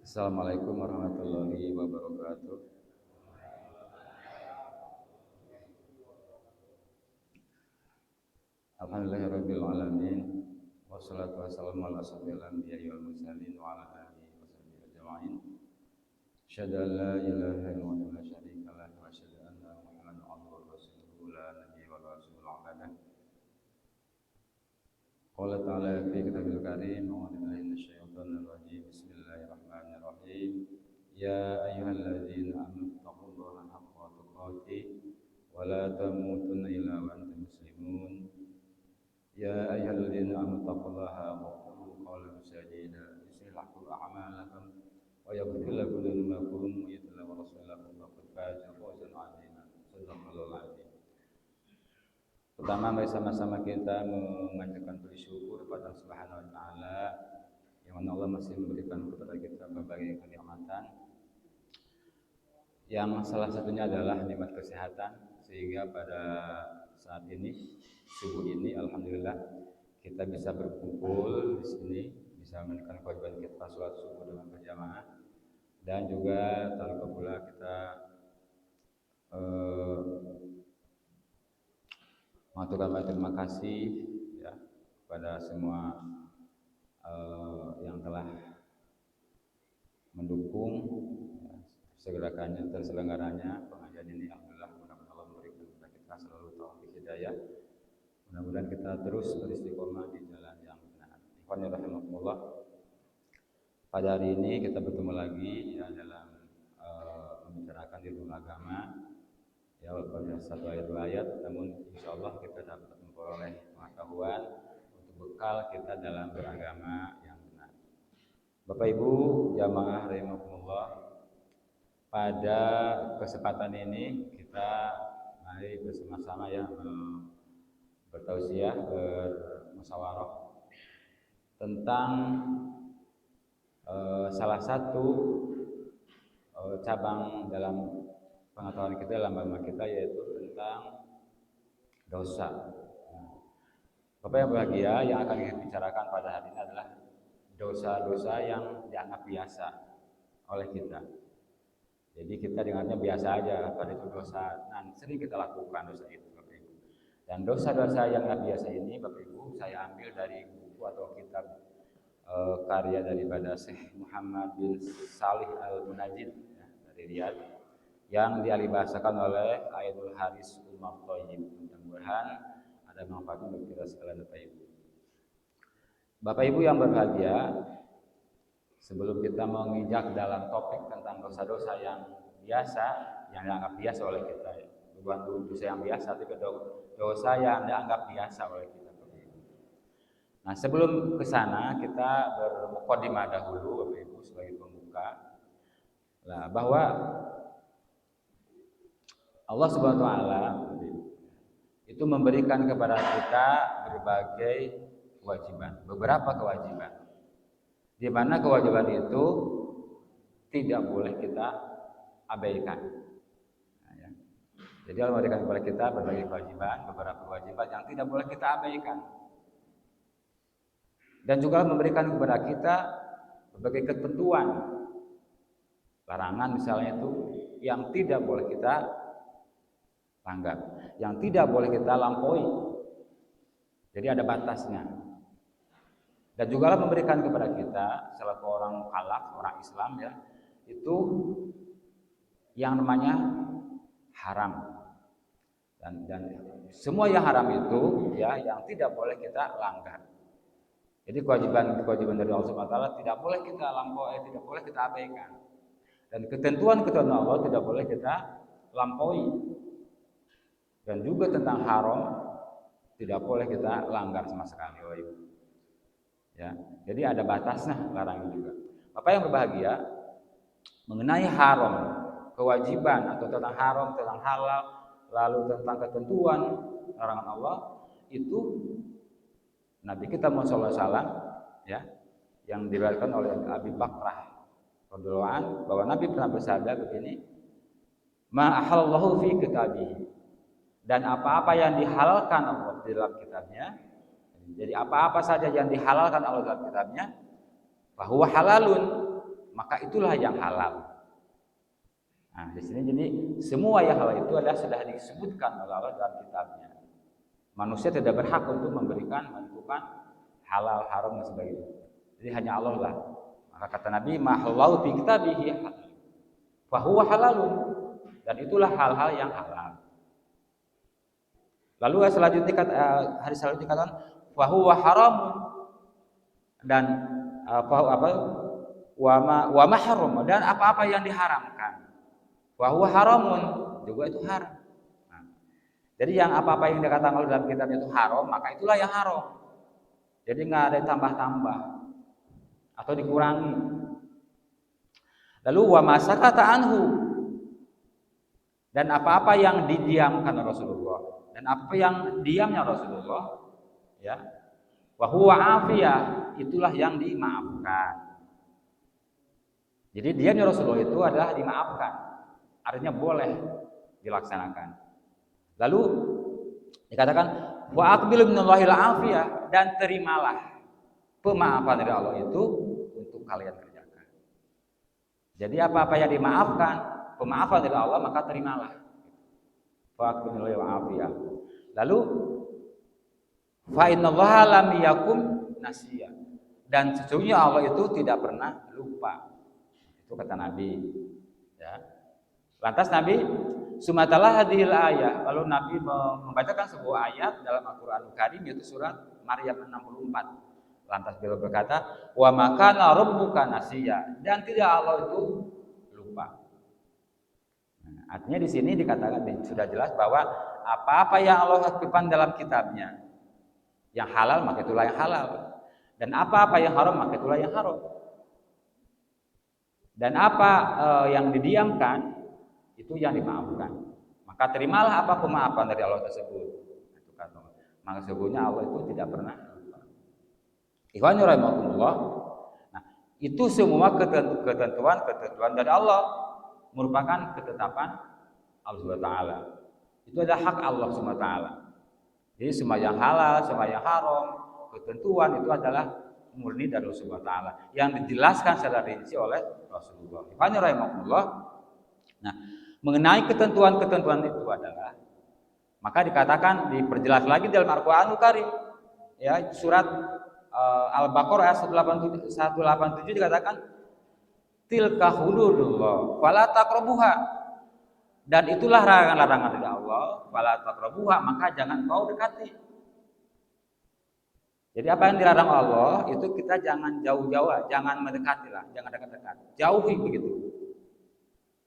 Assalamualaikum warahmatullahi wabarakatuh. Alhamdulillahirabbil alamin. Wassalatu wassalamu ala asyrofil anbiya'i wal mursalin wa ala alihi washabihi ajma'in. Asyhadu an la ilaha illallah wa la syarika lah wa asyhadu anna Muhammadan abduhu wa rasuluhu la nabiyya wa la rasul ba'dahu. Qala ta'ala fi kitabil karim wa billahi minasyaitonir rajim. Bismillahirrahmanirrahim. Ya ayyuhalladzina amanu taqullaha haqqa tuqatih wa la tamutunna illa wa antum muslimun. Ya ayyuhalladzina amanu taqullaha wa qulu qawlan sadida yuslih lakum a'malakum wa yaghfir lakum dhunubakum wa yuti' wa rasulahu faqad faza fawzan 'azima. Shadaqallahul 'azim. Pertama, mari sama-sama kita mengaturkan bersyukur kepada Allah Subhanahu wa taala yang mana Allah masih memberikan kepada kita berbagai kenikmatan. Yang salah satunya adalah nikmat kesehatan, sehingga pada saat ini subuh ini alhamdulillah kita bisa berkumpul di sini, bisa menunaikan kewajiban kita sholat subuh dengan berjamaah, dan juga tanpa pula kita mengaturkan terima kasih ya kepada semua yang telah mendukung ya, segerakannya terselenggaranya pengajian ini. Alhamdulillah, mudah-mudahan Allah memberikan kepada kita selalu taufik hidayah. Mudah-mudahan kita terus beristiqomah di jalan yang benar. Ikhwan rahimakumullah. Pada hari ini kita bertemu lagi ya dalam membicarakan ilmu agama. Ya, walaupun satu ayat dua ayat, namun insyaallah kita dapat memperoleh pengetahuan untuk bekal kita dalam beragama yang benar. Bapak Ibu jamaah rahimakumullah, pada kesempatan ini kita mari bersama-sama ya bertausiah, bermusyawarah tentang salah satu cabang dalam pengetahuan kita dalam agama kita, yaitu tentang dosa. Bapak yang berbahagia, yang akan kita bicarakan pada hari ini adalah dosa-dosa yang dianggap biasa oleh kita. Jadi kita dengarnya biasa aja, pada itu dosa, dan sering kita lakukan dosa itu, Bapak Ibu. Dan dosa-dosa yang dianggap biasa ini, Bapak Ibu, saya ambil dari buku atau kitab karya daripada Syekh Muhammad bin Salih Al-Munajjid ya, dari Riyadh, yang dialihbahasakan oleh Aidul Haris Umar Thayyib. Mudah-mudahan ada manfaatnya bagi kita sekalian, Bapak Ibu. Bapak Ibu yang berbahagia, sebelum kita menginjak dalam topik tentang dosa-dosa yang biasa, yang dianggap biasa oleh kita, ya. Bukan dosa yang biasa, tapi dosa yang dianggap biasa oleh kita, Bapak Ibu. Nah, sebelum ke sana kita bermukadimah dahulu, Bapak Ibu, sebagai pembuka. Nah, bahwa Allah Subhanahu wa taala itu memberikan kepada kita berbagai kewajiban, beberapa kewajiban. Di mana kewajiban itu tidak boleh kita abaikan. Nah, ya. Jadi Allah memberikan kepada kita berbagai kewajiban, beberapa kewajiban yang tidak boleh kita abaikan. Dan juga memberikan kepada kita berbagai ketentuan, larangan misalnya itu yang tidak boleh kita langgar, yang tidak boleh kita lampaui. Jadi ada batasnya. Dan juga memberikan kepada kita selaku orang mukallaf, orang Islam ya, itu yang namanya haram. Dan semua yang haram itu ya yang tidak boleh kita langgar. Jadi kewajiban dari Allah Subhanahu wa taala tidak boleh kita lampaui, tidak boleh kita abaikan. Dan ketentuan-ketentuan Allah tidak boleh kita lampaui. Dan juga tentang haram tidak boleh kita langgar sama sekali, Bapak Ibu. Ya, jadi ada batasnya larangan juga. Bapak yang berbahagia, mengenai haram, kewajiban atau tentang haram, tentang halal, lalu tentang ketentuan larangan Allah, itu Nabi kita Muhammad SAW ya, yang diriwayatkan oleh Abi Bakrah radhiyallahu anhu, bahwa Nabi pernah bersabda begini, ma ahallallahu fi kitabihi, dan apa-apa yang dihalalkan Allah di dalam kitabnya, jadi apa-apa saja yang dihalalkan Allah dalam kitabnya, bahwa halalun, maka itulah yang halal. Nah, di sini jadi semua yang halal itu adalah sudah disebutkan oleh Allah dalam kitabnya. Manusia tidak berhak untuk menentukan halal, haram dan sebagainya. Jadi hanya Allah lah. Maka kata Nabi, ma halallahu fi kitabihi fa huwa halalun. Dan itulah hal-hal yang halal. Lalu selanjutnya hari selanjutnya dikatakan fa huwa haramun. Dan wa ma haram, dan apa-apa yang diharamkan. Wa huwa haramun, juga itu haram. Nah, jadi yang apa-apa yang dikatakan oleh dalam kitab itu haram, maka itulah yang haram. Jadi nggak ada tambah-tambah atau dikurangi. Lalu wa masakata anhu, dan apa-apa yang didiamkan Rasulullah, dan apa yang diamnya Rasulullah, ya, wa huwa afiyah, itulah yang dimaafkan. Jadi diamnya Rasulullah itu adalah dimaafkan, artinya boleh dilaksanakan. Lalu dikatakan wa aqbilu minallahil afiyah, dan terimalah pemaafan dari Allah itu untuk kalian kerjakan. Jadi apa-apa yang dimaafkan, pemaafan dari Allah, maka terimalah. Wa aqbilu minallahil afiyah. Lalu fa innallaha lam yakum nasiya, dan sesungguhnya Allah itu tidak pernah lupa. Itu kata Nabi, ya. Lantas Nabi sumatalah hadhil ayat, lalu Nabi membacakan sebuah ayat dalam Al-Qur'anul Karim, yaitu surat Maryam 64. Lantas beliau berkata, wa makana rabbuka nasiya, dan tidak Allah itu lupa. Nah, artinya di sini dikatakan sudah jelas bahwa apa-apa yang Allah tetapkan dalam kitabnya yang halal, maka itulah yang halal, dan apa-apa yang haram, maka itulah yang haram. Dan apa yang didiamkan, itu yang dimaafkan. Maka terimalah apa pemaafan dari Allah tersebut. Itu kata. Maka sesungguhnya Allah itu tidak pernah lupa. Ikhwani rahimakumullah. Nah, itu semua ketentuan dari Allah merupakan ketetapan Allah Subhanahu wa taala. Itu adalah hak Allah Subhanahu wa taala. Jadi semua yang halal, semua yang haram, ketentuan itu adalah murni dari Allah Subhanahu wa taala yang dijelaskan secara rinci oleh Rasulullah. Ikhwani rahimakumullah. Nah, mengenai ketentuan-ketentuan itu adalah, maka dikatakan, diperjelas lagi dalam Al-Qur'anul Karim, ya, surat Al-Baqarah ayat 187 dikatakan tilka hududullah fala taqrabuha, dan itulah larangan-larangan dari Allah, fala taqrabuha, maka jangan kau dekati. Jadi apa yang dilarang Allah itu kita jangan jauh-jauh, jangan mendekatilah, jangan dekat-dekat, jauhi begitu.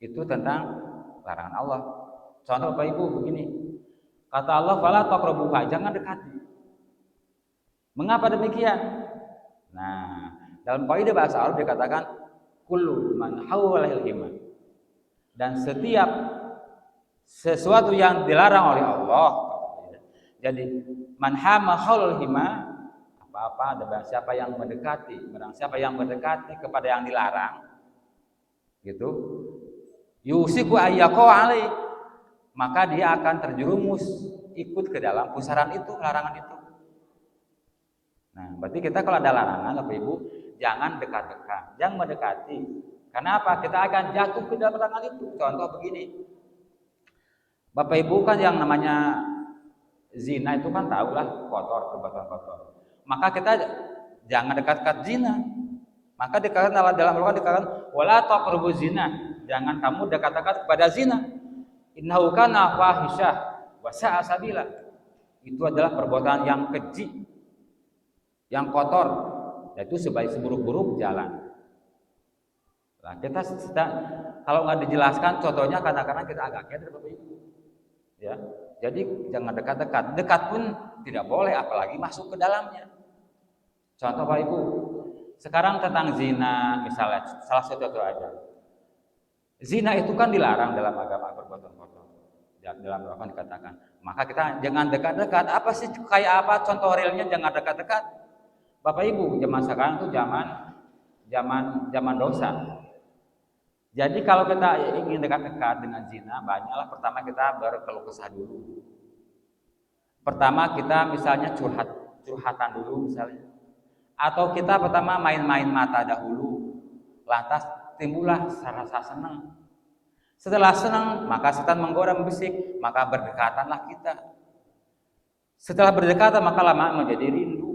Itu tentang larangan Allah. Contoh Bapak Ibu begini, kata Allah fala taqrabuha, jangan dekati. Mengapa demikian? Nah, dalam kaidah bahasa Arab dikatakan kullu man hawalal hima, dan setiap sesuatu yang dilarang oleh Allah. Jadi man hama haulal hima, apa-apa ada barang siapa yang mendekati, barang siapa yang mendekati kepada yang dilarang, gitu, yusiku ayyaqau alai, maka dia akan terjerumus ikut ke dalam pusaran itu, larangan itu. Nah, berarti kita kalau ada larangan, Bapak Ibu, jangan dekat-dekat, jangan mendekati. Karena apa? Kita akan jatuh ke dalam larangan itu. Contoh begini, Bapak Ibu kan yang namanya zina itu kan tahulah kotor, perbuatan kotor. Maka kita jangan dekat-dekat zina. Maka dikatakan dalam Al-Qur'an dikatakan wala taqrabuz zina, jangan kamu dekat-dekat kepada zina. Innahu kana fahisyah wa sa'a sabila. Itu adalah perbuatan yang keji, yang kotor, yaitu seburuk-buruk jalan. Nah, kita kalau nggak dijelaskan contohnya, kadang-kadang kita agak keder, Bapak Ibu. Ya, jadi jangan dekat-dekat. Dekat pun tidak boleh, apalagi masuk ke dalamnya. Contoh Bapak Ibu, sekarang tentang zina, misalnya salah satu aja. Zina itu kan dilarang dalam agama, perbuatan kotor. Dalam Al-Qur'an dikatakan, maka kita jangan dekat-dekat. Apa sih, kayak apa contoh realnya jangan dekat-dekat? Bapak Ibu, zaman sekarang itu zaman dosa. Jadi kalau kita ingin dekat-dekat dengan zina, banyaklah pertama kita berkeluh kesah dulu. Pertama kita misalnya curhatan dulu misalnya. Atau kita pertama main-main mata dahulu. Lantas timbullah rasa senang. Setelah senang, maka setan menggoda membisik, maka berdekatanlah kita. Setelah berdekatan, maka lama menjadi rindu.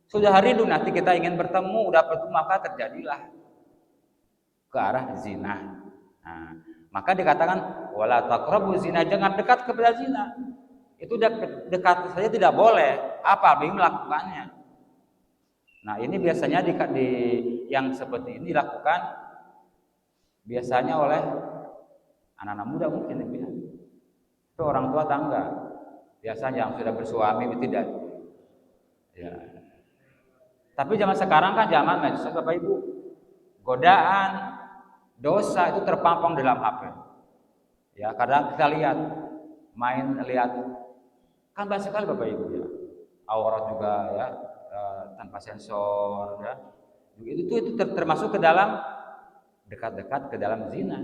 Sudah rindu, nanti kita ingin bertemu, udah bertemu, maka terjadilah ke arah zina. Nah, maka dikatakan wala taqrabu zina, jangan dekat kepada zina. Itu dekat saja tidak boleh, apalagi melakukannya. Nah, ini biasanya yang seperti ini dilakukan biasanya oleh anak-anak muda mungkin ya. Itu orang tua tangga. Biasanya yang sudah bersuami tidak. Ya. Tapi zaman sekarang kan zaman medsos, Bapak Ibu. Godaan, dosa itu terpampang dalam HP. Ya, kadang kita lihat kan banyak sekali Bapak Ibu ya. Aurat juga ya, tanpa sensor ya. Itu termasuk ke dalam dekat-dekat ke dalam zina.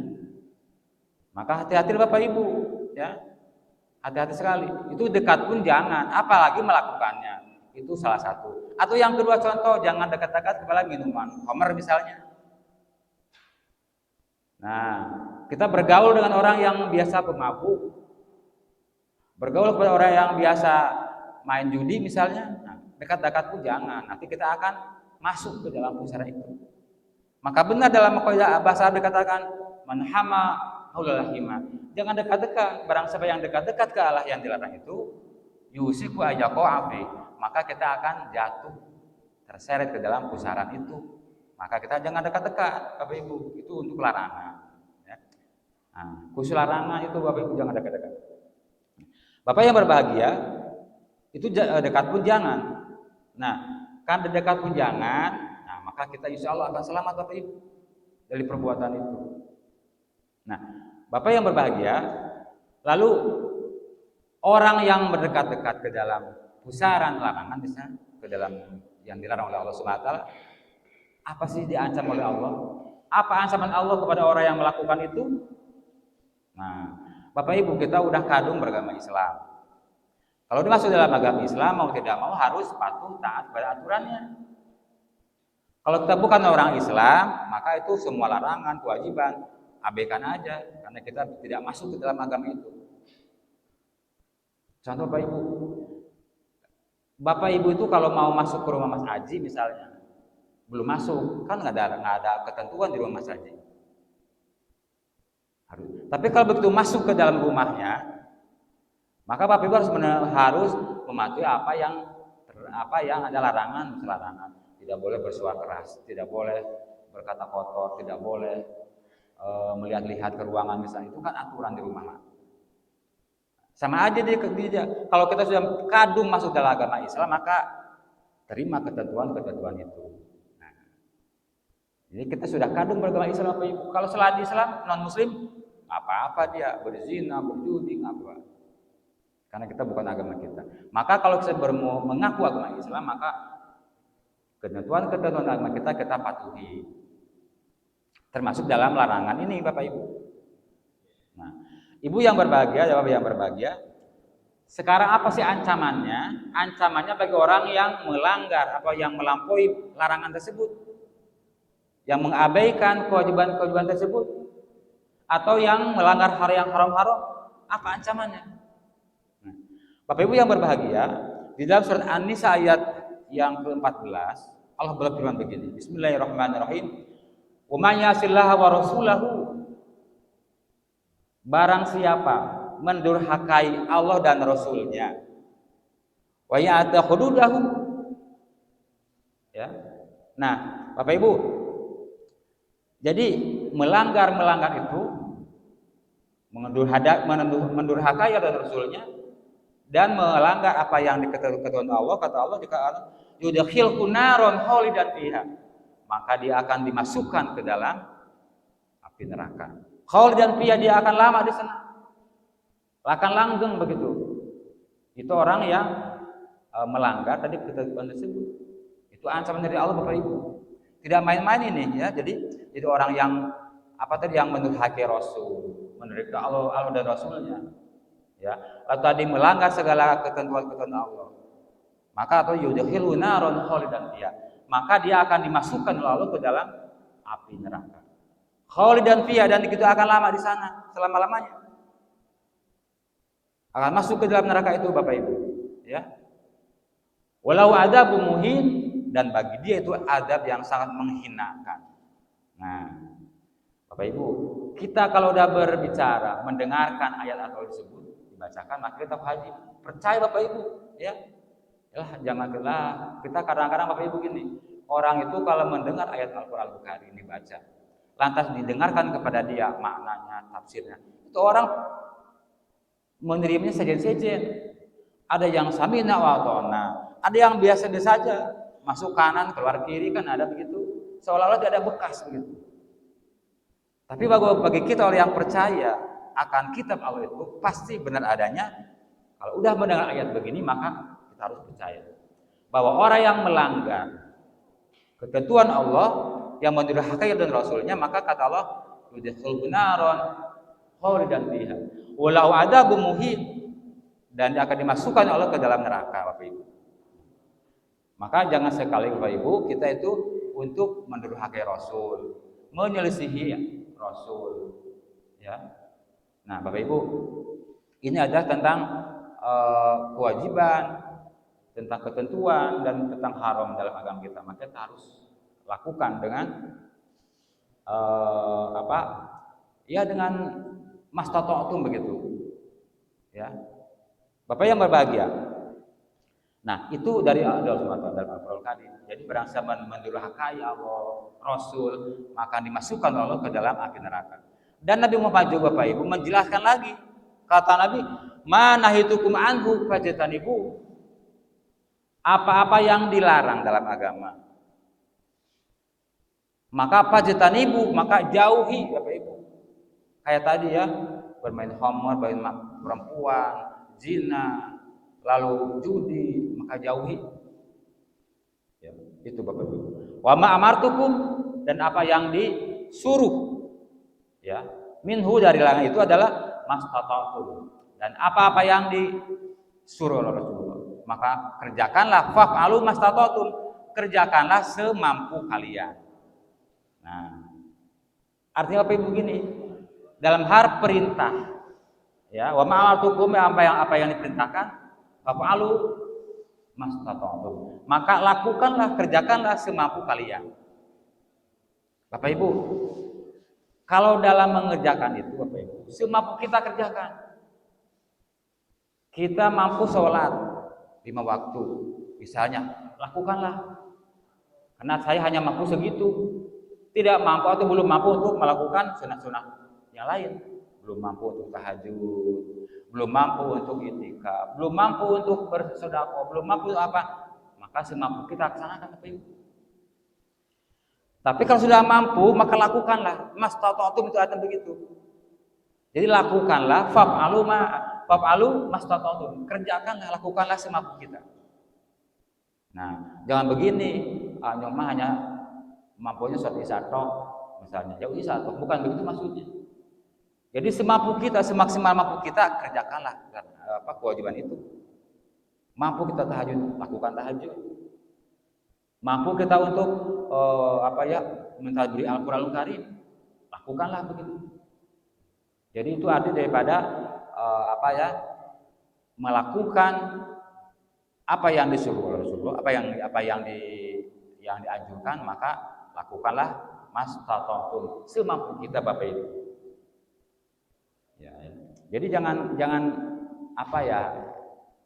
Maka hati-hati Bapak Ibu ya. Hati-hati sekali. Itu dekat pun jangan, apalagi melakukannya. Itu salah satu. Atau yang kedua contoh, jangan dekat-dekat kepada minuman, khamr misalnya. Nah, kita bergaul dengan orang yang biasa pemabuk. Bergaul kepada orang yang biasa main judi misalnya. Nah, dekat-dekat pun jangan. Nanti kita akan masuk ke dalam pusaran itu. Maka benar dalam bahasa Arab dikatakan manhama haulalahima. Jangan dekat-dekat. Barang siapa yang dekat-dekat ke Allah yang dilarang itu, yusiku ajaqafi, maka kita akan jatuh terseret ke dalam pusaran itu. Maka kita jangan dekat-dekat, Bapak Ibu. Itu untuk larangan. Ya. Nah, khusus larangan itu Bapak Ibu jangan dekat-dekat. Bapak yang berbahagia, itu dekat pun jangan. Nah, kan dekat pun jangan. Maka kita insya Allah akan selamat Bapak Ibu dari perbuatan itu. Nah, Bapak yang berbahagia, lalu orang yang berdekat-dekat ke dalam pusaran larangan, misalnya ke dalam yang dilarang oleh Allah Subhanahu wa taala, apa sih diancam oleh Allah? Apa ancaman Allah kepada orang yang melakukan itu? Nah, Bapak Ibu, kita udah kadung beragama Islam. Kalau dimasuk dalam agama Islam, mau tidak mau harus patuh taat pada aturannya. Kalau kita bukan orang Islam, maka itu semua larangan, kewajiban, abaikan aja, karena kita tidak masuk ke dalam agama itu. Contoh Bapak Ibu itu kalau mau masuk ke rumah Mas Haji misalnya, belum masuk, kan nggak ada ketentuan di rumah Mas Haji. Tapi kalau begitu masuk ke dalam rumahnya, maka Bapak Ibu harus mematuhi apa yang ada larangan. Tidak boleh bersuara keras, tidak boleh berkata kotor, tidak boleh melihat-lihat ke ruangan misalnya. Itu kan aturan di rumah. Sama aja dia kalau kita sudah kadung masuk dalam agama Islam, maka terima ketentuan itu. Nah, jadi kita sudah kadung beragama Islam Bapak Ibu. Kalau selain Islam non Muslim, apa-apa dia berzina, berjudi, apa. Karena kita bukan agama kita. Maka kalau kita mengaku agama Islam, maka ketentuan agama kita patuhi, termasuk dalam larangan ini Bapak Ibu. Nah, Ibu yang berbahagia, Bapak yang berbahagia, sekarang apa sih ancamannya? Ancamannya bagi orang yang melanggar atau yang melampaui larangan tersebut, yang mengabaikan kewajiban tersebut, atau yang melanggar hal yang haram-haram, apa ancamannya? Nah, Bapak Ibu yang berbahagia, di dalam surat An-Nisa ayat yang ke-14 Allah berfirman begini, Bismillahirrahmanirrahim. Wa may yasillaha wa rasulahu, barang siapa mendurhakai Allah dan Rasulnya, wa ya'ta hududahu, ya. Nah, Bapak Ibu, jadi melanggar itu mendurhakai Allah dan Rasulnya dan melanggar apa yang diketentukan Allah, kata Allah dikatakan yudkhilhu naron khalidan fiha, maka dia akan dimasukkan ke dalam api neraka. Khalidan fiha, dia akan lama di sana, akan langgeng begitu. Itu orang yang melanggar tadi ketentuan tersebut. Itu ancaman dari Allah Bapak Ibu. Tidak main-main ini ya. Jadi orang yang yang mendurhakai Rasul, mendurhakai Allah dan Rasulnya. Ya, lalu tadi melanggar segala ketentuan Allah. Maka atau yudkhiluna naron khalidan fiha, maka dia akan dimasukkan oleh Allah ke dalam api neraka. Khalidan fiha, dan itu akan lama di sana, selama-lamanya. Akan masuk ke dalam neraka itu Bapak Ibu, ya. Walau adzabun muhin, dan bagi dia itu adab yang sangat menghinakan. Nah, Bapak Ibu, kita kalau udah berbicara, mendengarkan ayat atau disebut, dibacakan, maka kita wajib percaya Bapak Ibu, ya. Janganlah kita kadang-kadang Bapak Ibu gini, orang itu kalau mendengar ayat Al-Qur'an Al-Karim ini baca, lantas didengarkan kepada dia maknanya, tafsirnya, itu orang menerimanya sejen-sejen. Ada yang sami'na wa ata'na, ada yang biasa saja, masuk kanan keluar kiri, kan ada begitu, seolah-olah tidak ada bekas begitu. Tapi bagi kita orang yang percaya akan kitab Allah itu pasti benar adanya. Kalau udah mendengar ayat begini, maka kita harus percaya bahwa orang yang melanggar ketentuan Allah, yang mendurhakai dan Rasulnya, maka kata Allah, yudkhilun naron khalidan fiha walau adzabun muhin, dan akan dimasukkan Allah ke dalam neraka Bapak Ibu. Maka jangan sekali Bapak Ibu kita itu untuk mendurhakai Rasul, menyelisihi Rasul, ya. Nah Bapak Ibu, ini adalah tentang kewajiban, tentang ketentuan dan tentang haram dalam agama kita. Maka kita harus lakukan dengan dengan mastata'tum begitu, ya. Bapak yang berbahagia. Nah, itu dari Allah SWT dalam Al-Qur'an Karim. Jadi barang siapa mendurhakai Allah, Rasul, maka dimasukkan Allah ke dalam api neraka. Dan Nabi Muhammad juga Bapak Ibu menjelaskan lagi. Kata Nabi, "Ma nahitukum anhu fajtanibu." Apa-apa yang dilarang dalam agama, maka fajtanibu, maka jauhi Bapak Ibu. Kayak tadi ya, bermain khamr, bermain perempuan, zina, lalu judi, maka jauhi. Ya, itu Bapak Ibu. Wa ma amartukum, dan apa yang disuruh, ya, minhu dari larangan itu adalah mastata'tum, dan apa-apa yang disuruh oleh Rasulullah, maka kerjakanlah, fa'alu mastata'tum, kerjakanlah semampu kalian. Nah, artinya Bapak Ibu begini, dalam hal perintah, ya, wa ma amartukum, apa yang diperintahkan, fa'alu mastata'tum, maka lakukanlah, kerjakanlah semampu kalian. Bapak Ibu, kalau dalam mengerjakan itu Bapak Ibu, semampu kita kerjakan. Kita mampu sholat 5 waktu, misalnya, lakukanlah. Karena saya hanya mampu segitu, tidak mampu atau belum mampu untuk melakukan sunah-sunah yang lain, belum mampu untuk tahajud, belum mampu untuk i'tikaf, belum mampu untuk bersedekah, belum mampu apa, maka semampu kita laksanakan Bapak Ibu. Tapi kalau sudah mampu, maka lakukanlah. Mastata'tum itu artinya begitu. Jadi lakukanlah, fa'alu mastata'tum, kerjakanlah, lakukanlah semampu kita. Nah, jangan begini, nyoma hanya mampunya suatu isatok, misalnya, jauh isatok, bukan begitu maksudnya. Jadi semampu kita, semaksimal mampu kita, kerjakanlah kewajiban itu. Mampu kita tahajud, lakukan tahajud. Mampu kita untuk mentadaburi Al-Qur'an Al-Karim, lakukanlah begitu. Jadi itu arti daripada melakukan apa yang disuruh Rasulullah, apa yang dianjurkan, maka lakukanlah mastata'tum, semampu kita Bapak Ibu. Ya. Jadi jangan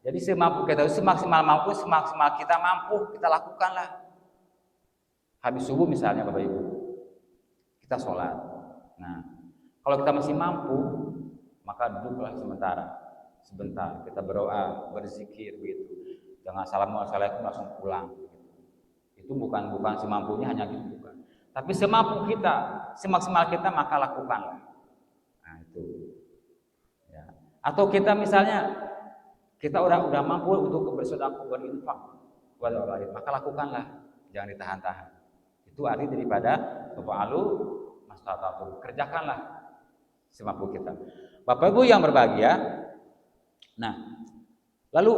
jadi semampu kita, semaksimal kita mampu, kita lakukanlah. Habis subuh misalnya Bapak Ibu, kita sholat. Nah, kalau kita masih mampu, maka duduklah sebentar, kita berdoa, berzikir begitu. Jangan assalamualaikum langsung pulang. Itu bukan semampunya, hanya gitu, bukan. Tapi semampu kita, semaksimal kita, maka lakukanlah. Nah, itu. Ya. Atau kita misalnya kita udah mampu untuk bersedekah, berinfak kepada orang lain, maka lakukanlah, jangan ditahan-tahan. Itu arti daripada fa'alu mastata'tum, kerjakanlah semampu kita. Bapak Ibu yang berbahagia, nah, lalu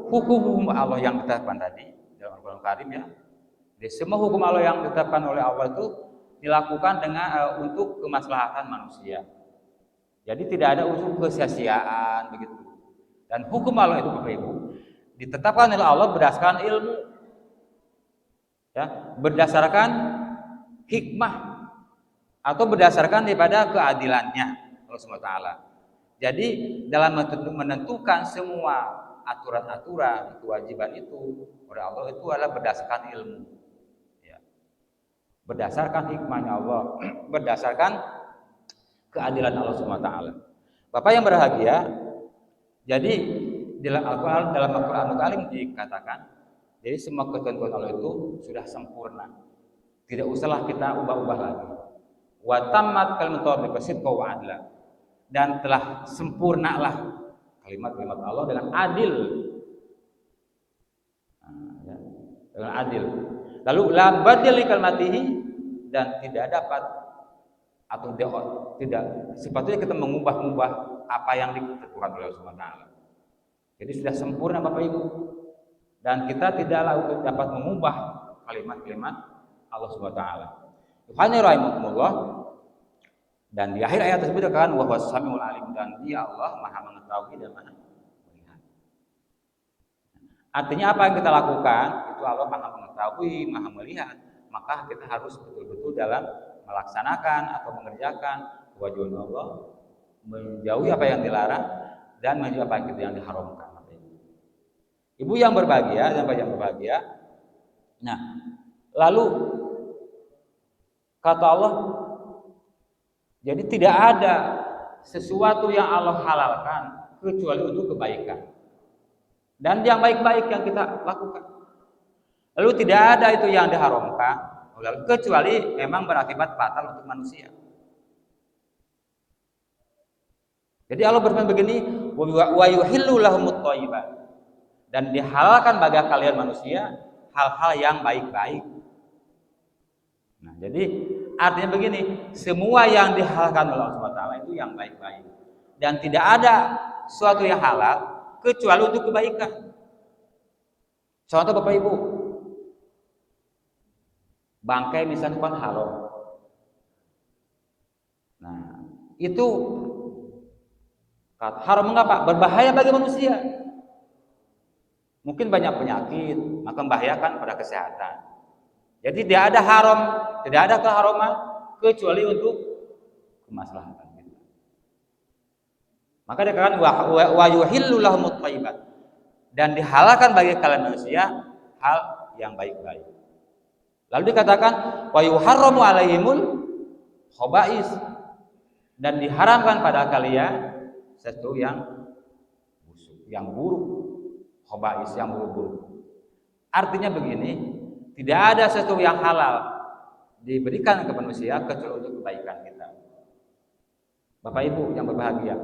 hukum Allah yang ditetapkan tadi dalam Al-Qur'an Karim, ya. Di semua hukum Allah yang ditetapkan oleh Allah itu dilakukan dengan untuk kemaslahatan manusia. Jadi tidak ada unsur kesia-siaan begitu. Dan hukum Allah itu Bapak Ibu ditetapkan oleh Allah berdasarkan ilmu, ya, berdasarkan hikmah atau berdasarkan daripada keadilannya Allah SWT. Jadi dalam menentukan semua aturan-aturan kewajiban itu oleh Allah itu adalah berdasarkan ilmu, ya. Berdasarkan hikmahnya Allah, berdasarkan keadilan Allah SWT. Bapak yang berbahagia, jadi dalam Al-Quranul Karim dikatakan, jadi semua ketentuan Allah itu sudah sempurna, tidak usahlah kita ubah-ubah lagi. Wa tammat kalimatu rabbika sidqan wa adla, dan telah sempurnalah kalimat-kalimat Allah dengan adil. Ya, dengan adil. Lalu la badil li kalimatihi, dan tidak dapat atau tidak sepatutnya kita mengubah-ubah apa yang ditentukan oleh Allah SWT. Jadi sudah sempurna Bapak Ibu, dan kita tidaklah untuk dapat mengubah kalimat-kalimat Allah SWT. Yuhani rahimahumullah. Dan di akhir ayat tersebut dikatakan wa huwas samiul alim, dan Dia Allah Maha mengetahui dan Maha melihat. Artinya apa yang kita lakukan itu Allah Maha mengetahui, Maha melihat, maka kita harus betul-betul dalam melaksanakan atau mengerjakan kewajiban Allah, menjauhi apa yang dilarang dan menjauhi apa yang diharamkan. Ibu yang berbahagia dan bapak yang berbahagia. Nah, lalu kata Allah, jadi tidak ada sesuatu yang Allah halalkan kecuali untuk kebaikan dan yang baik-baik yang kita lakukan. Lalu tidak ada itu yang diharamkan kecuali memang berakibat fatal untuk manusia. Jadi Allah berfirman begini, wa yuhillu lahumut thayyibat, dan dihalalkan bagi kalian manusia hal-hal yang baik-baik. Nah, jadi artinya begini, semua yang dihalalkan oleh Allah SWT itu yang baik-baik, dan tidak ada sesuatu yang halal kecuali untuk kebaikan. Contoh Bapak Ibu, bangkai misalnya kan haram. Nah, itu haram mengapa? Berbahaya bagi manusia. Mungkin banyak penyakit, maka membahayakan pada kesehatan. Jadi tidak ada haram, tidak ada keharaman kecuali untuk kemaslahatan kita. Maka dikatakan wa yuhillu lahumut thayyibat, dan dihalalkan bagi kalian manusia hal yang baik-baik. Lalu dikatakan wa yuharramu alaihimul khaba'is, dan diharamkan pada kalian sesuatu yang busuk, yang buruk, khaba'is, yang buruk-buruk. Artinya begini, tidak ada sesuatu yang halal diberikan kepada manusia kecuali untuk kebaikan kita. Bapak Ibu yang berbahagia,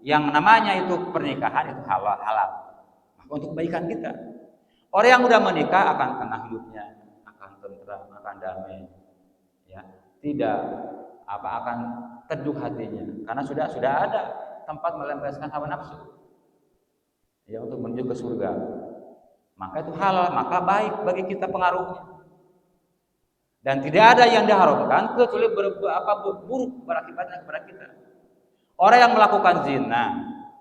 yang namanya itu pernikahan itu halal, maka untuk kebaikan kita. Orang yang sudah menikah akan tenang hidupnya, akan tentram, akan damai, ya, tidak akan teduh hatinya, karena sudah ada tempat melampiaskan hawa nafsu, ya, untuk menuju ke surga. Maka itu halal, maka baik bagi kita pengaruhnya. Dan tidak ada yang diharamkan kecuali buruk berakibatnya kepada kita. Orang yang melakukan zina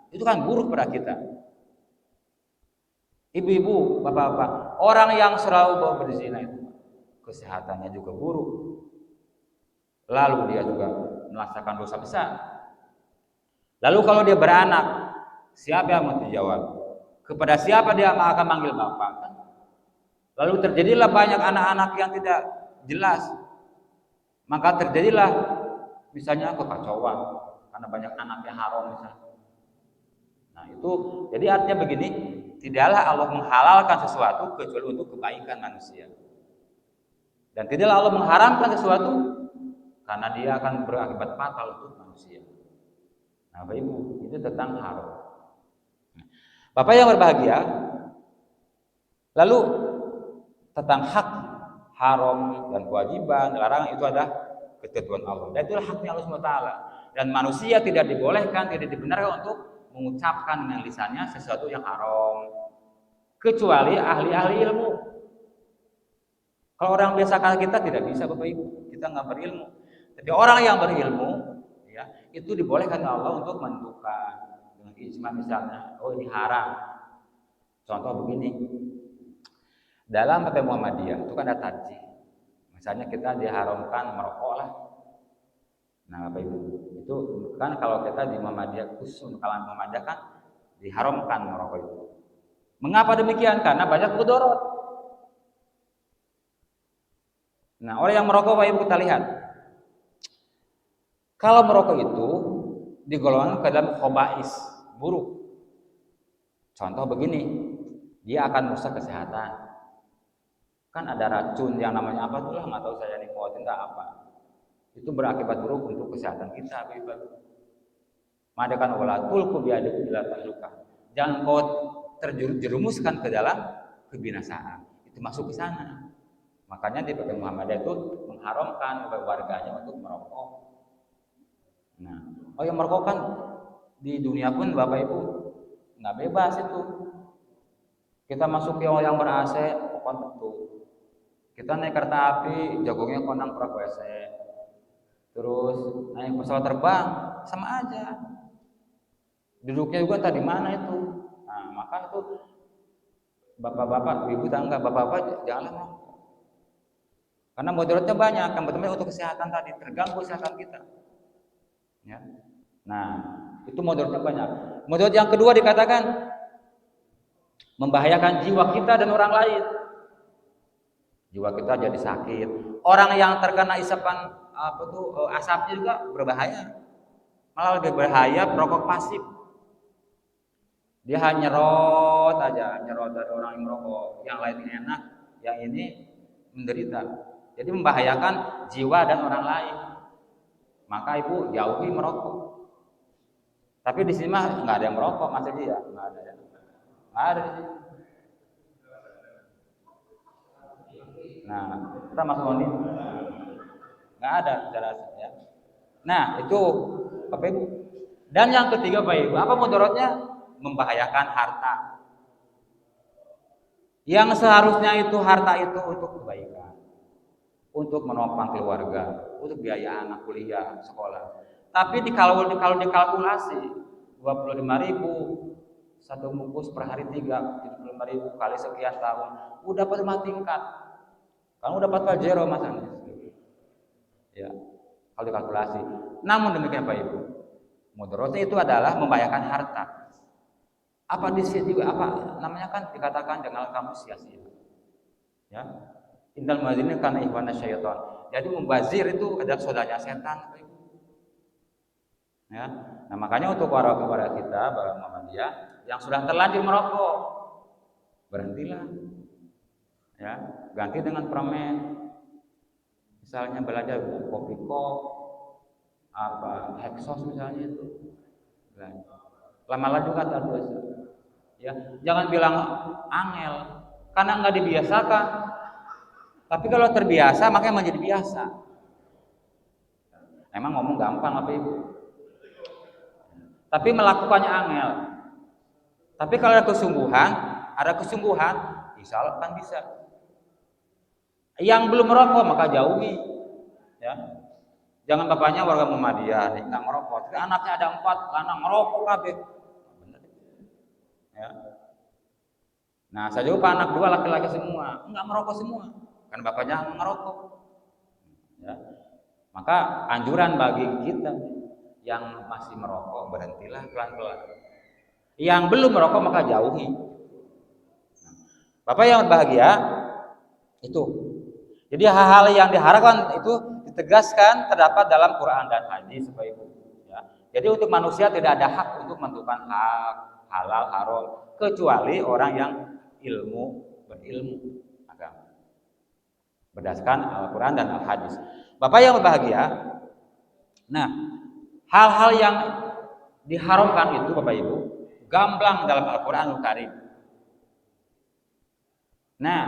itu kan buruk pada kita. Ibu-ibu, bapak-bapak, orang yang selalu berzina itu kesehatannya juga buruk. Lalu dia juga melaksanakan dosa besar. Lalu kalau dia beranak, siapa yang mau dijawab? Kepada siapa dia akan manggil bapak? Lalu terjadilah banyak anak-anak yang tidak jelas. Maka terjadilah misalnya kekacauan karena banyak anak yang haram misalnya. Nah, itu jadi artinya begini, tidaklah Allah menghalalkan sesuatu kecuali untuk kebaikan manusia. Dan tidaklah Allah mengharamkan sesuatu karena dia akan berakibat fatal untuk manusia. Nah, Bapak Ibu, itu tentang haram. Bapak yang berbahagia, lalu tentang hak, haram dan kewajiban, larangan itu adalah ketentuan Allah. Dan itulah haknya Allah SWT. Dan manusia tidak dibolehkan, tidak dibenarkan untuk mengucapkan dengan lisannya sesuatu yang haram, kecuali ahli-ahli ilmu. Kalau orang biasa kayak kita tidak bisa Bapak Ibu, kita nggak berilmu. Tapi orang yang berilmu, ya itu dibolehkan Allah untuk menentukan dengan ijma misalnya, oh ini haram. Contoh begini, dalam PP Muhammadiyah itu kan ada tarjih. Misalnya kita diharamkan merokok lah. Nah Bapak Ibu, itu kan kalau kita di Muhammadiyah khusus kalangan Muhammadiyah kan diharamkan merokok itu. Mengapa demikian? Karena banyak mudorot. Nah, orang yang merokok, Bapak Ibu, kita lihat. Kalau merokok itu digolongkan ke dalam khaba'is, buruk. Contoh begini, dia akan merusak kesehatan. Kan ada racun yang namanya apa tuh lah, nggak tahu saya nikotin tak apa. Itu berakibat buruk untuk kesehatan kita, Bapak Ibu. Madakan wala tulqu biadikum ila tahluka. Jangan kau terjerumuskan ke dalam kebinasaan. Itu masuk ke sana. Makanya di PP Muhammadiyah itu mengharamkan warganya untuk merokok. Nah, yang merokok kan di dunia pun Bapak Ibu nggak bebas itu. Kita masuk ke yang ber-AC, pokoknya tentu. Kita naik kereta api, jagungnya konang prak WC. Terus naik pesawat terbang, sama aja. Duduknya juga tadi mana itu. Nah, maka itu bapak-bapak, ibu tangga, bapak-bapak janganlah merokok. Karena mudaratnya banyak, yang pertama untuk kesehatan tadi, terganggu kesehatan kita. Ya. Nah, itu mudaratnya banyak. Mudarat yang kedua dikatakan membahayakan jiwa kita dan orang lain. Jiwa kita jadi sakit. Orang yang terkena isapan asapnya juga berbahaya. Malah lebih berbahaya perokok pasif. Dia hanya nyerot aja, nyerot dari orang yang merokok. Yang lain enak, yang ini menderita. Jadi membahayakan jiwa dan orang lain. Maka Ibu jauhi merokok. Tapi di sini mah nggak ada yang merokok, masa dia nggak ada ya. Nggak ada di sini. Nah, kita masuk ini nggak ada cara ya. Nah itu Bapak Ibu. Dan yang ketiga Bapak Ibu, apa mudaratnya? Membahayakan harta. Yang seharusnya itu harta itu untuk kebaikan, untuk menopang keluarga, untuk biaya anak kuliah, sekolah. Tapi kalau dikalkulasi 25.000 satu bungkus per hari 75.000 kali sekian tahun, udah dapat 5 tingkat. Kamu dapat pajero Mas Anies. Ya, kalau dikalkulasi. Namun demikian Pak Ibu, mudaratnya itu adalah membahayakan harta. Apa di sini juga apa namanya kan dikatakan janganlah kamu sia-sia. Ya. Innal muadzinin kana ikhwana syaitan. Jadi membazir itu adalah saudaranya setan. Ya. Nah, makanya untuk kepada kita para Muhammadiyah yang sudah terlanjur merokok, berhentilah. Ya, ganti dengan permen. Misalnya belajar kopi kok apa heksos misalnya itu. Lama-lama juga terbiasa. Ya, jangan bilang angel karena nggak dibiasakan. Tapi kalau terbiasa makanya menjadi biasa. Emang ngomong gampang apa Ibu? Tapi melakukannya angel. Tapi kalau ada kesungguhan, insya Allah kan bisa. Yang belum merokok maka jauhi. Ya. Jangan bapaknya warga Muhammadiyah nih nggak merokok. Tapi anaknya ada 4 anak merokok kabeh. Ya. Nah, saya juga anak 2 laki-laki semua, enggak merokok semua. Kan bapaknya ngerokok. Ya. Maka anjuran bagi kita yang masih merokok berhentilah pelan-pelan. Yang belum merokok maka jauhi. Bapak yang bahagia itu. Jadi hal-hal yang diharapkan itu ditegaskan terdapat dalam Quran dan hadis Bapak Ibu. Ya. Jadi untuk manusia tidak ada hak untuk menentukan hak halal haram kecuali orang yang berilmu agama berdasarkan Al-Quran dan Al-Hadis. Bapak yang berbahagia, nah hal-hal yang diharamkan itu Bapak Ibu gamblang dalam Al-Quranul Karim. Nah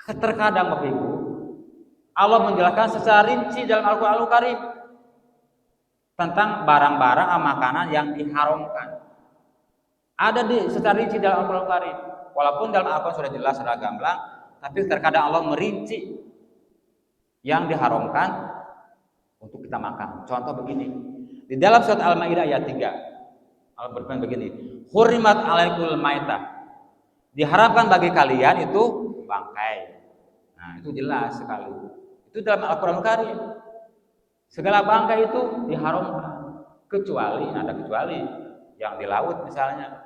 terkadang Bapak Ibu Allah menjelaskan secara rinci dalam Al-Quranul Karim tentang barang-barang makanan yang diharamkan. Ada secara rinci dalam Al-Quran Karim. Walaupun dalam Al-Quran sudah jelas, sudah gamblang, Tapi terkadang Allah merinci yang diharamkan untuk kita makan. Contoh begini, di dalam surat Al-Maidah ayat 3, Allah berfirman begini, hurrimat alaikumul maitah, diharapkan bagi kalian itu bangkai. Nah, itu jelas sekali. Itu dalam Al-Qur'an Karim. Segala bangkai itu diharamkan, kecuali ada kecuali yang di laut misalnya.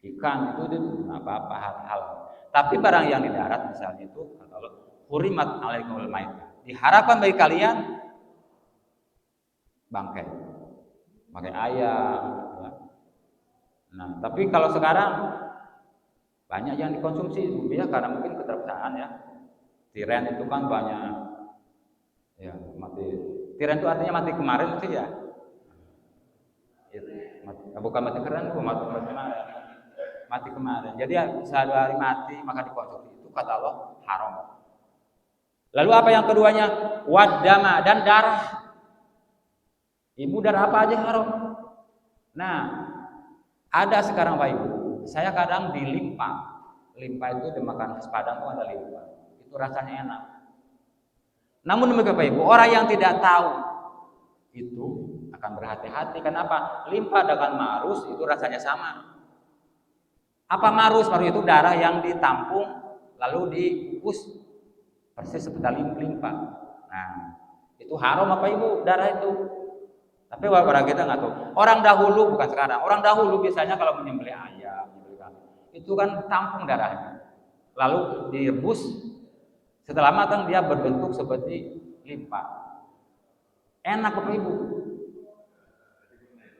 Ikan itu apa-apa hal. Tapi barang yang di darat misalnya itu kata Allah, hurrimat alaikumul maitah, diharapkan bagi kalian bangkai ayam. Nah, tapi kalau sekarang banyak yang dikonsumsi ya karena mungkin keterbatasan ya. Tiren itu kan banyak ya mati. Tiren itu artinya mati kemarin sih ya. Bukan mati keren, mati kemarin. Jadi ya, bisa 2 hari mati maka dikonsumsi. Itu kata Allah haram. Lalu apa yang keduanya? Wadama, dan darah. Ibu, darah apa aja haram. Nah, ada sekarang Pak Ibu, saya kadang di limpa itu dimakan khas Padang itu ada limpa. Itu rasanya enak. Namun demikian Pak Ibu, orang yang tidak tahu itu akan berhati-hati. Kenapa? Limpa dengan marus itu rasanya sama. Apa marus? Marus itu darah yang ditampung lalu dikukus persis seperti limpa. Nah, itu haram apa Ibu darah itu? Tapi orang kita nggak tahu. Orang dahulu, bukan sekarang. Orang dahulu biasanya kalau menyembelih ayam, itu kan tampung darahnya, lalu direbus. Setelah matang dia berbentuk seperti limpa. Enak Bapak Ibu.